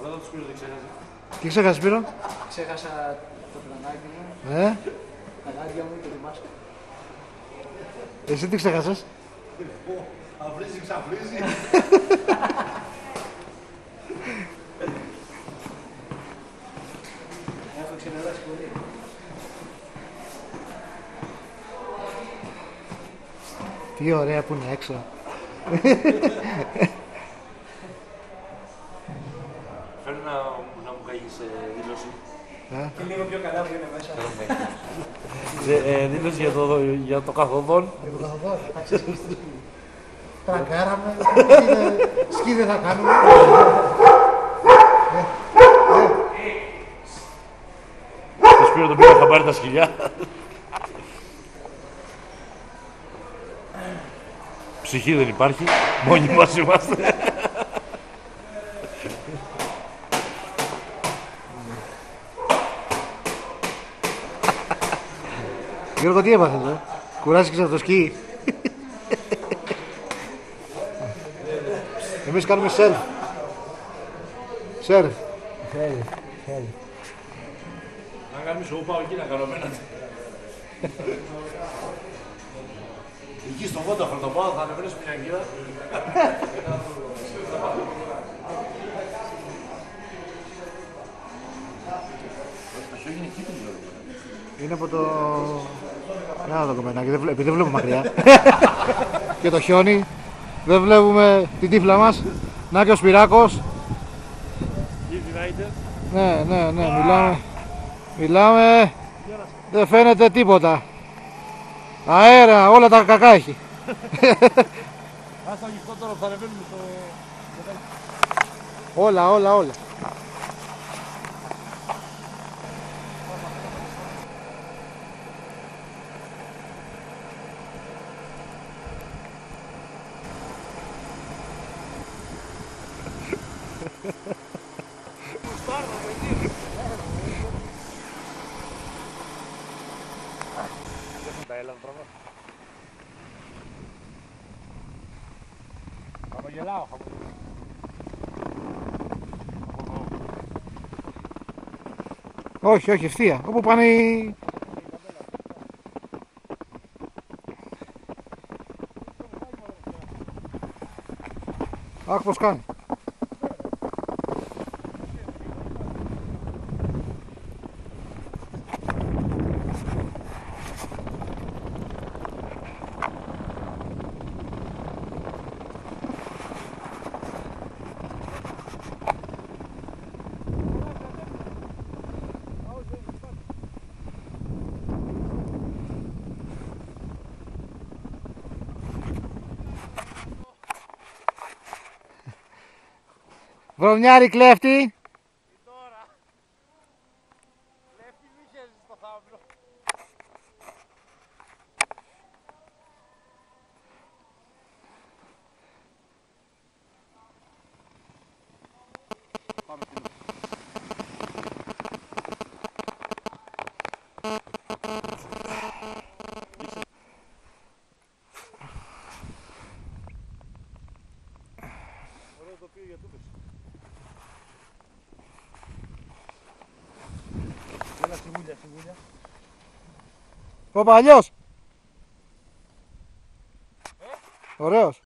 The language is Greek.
Ρώτα του Σπύρο, δεν ξέχασε. Τι ξέχασες, Σπύρο? Ξέχασα το πλανάκι μου, τα γάντια μου και τη μάσκα. Εσύ τι ξέχασες? Αυρίζει, ξαφρίζει. Έχω ξενερώσει πολύ. Τι ωραία που είναι έξω. Φέρνει να μου καγείς δήλωση. Και λίγο πιο καλά που είναι μέσα. Δήλωση για το καθοδόν. Για το καθοδόν. Τρακάραμε. Σκι δεν θα κάνουμε. Το Σπύρο τον πήρα, θα πάρει τα σκυλιά. Ψυχή δεν υπάρχει, μόνοι μας είμαστε. Γιώργο, τι έπαθες, κουράστηκες από το σκι? Εμείς κάνουμε σερφ. Σερφ. Να κάνουμε σου, πάω εκεί να κάνω απέναντι. Εκεί στο Βόνταφρο το πάω, θα ανεβαίνω μια αγκύρα. Το χιόνι είναι εκεί το Είναι από το... Να το κομμενάκι, επειδή δεν βλέπουμε μακριά. Και το χιόνι, δεν βλέπουμε την τύφλα μας. Να και ο Σπυράκος. Ναι, μιλάμε. Δεν φαίνεται τίποτα. Αέρα, όλα τα κακά έχει. Ας το ανοιχτό τώρα, θα ανεβαίνουμε στο... Όλα. Χαμογελάω. Όχι, ευθεία. Όπου πάνε οι... Αχ, πως κάνει. Βρωμιάρη κλέφτη. Τώρα. Κλέφτη μη χέζεις στο θάμπρο. Πάμε στην ωραίο τοπίο για τούτος. Έλα συμβούλια. Ο παλιός. Ωραίος.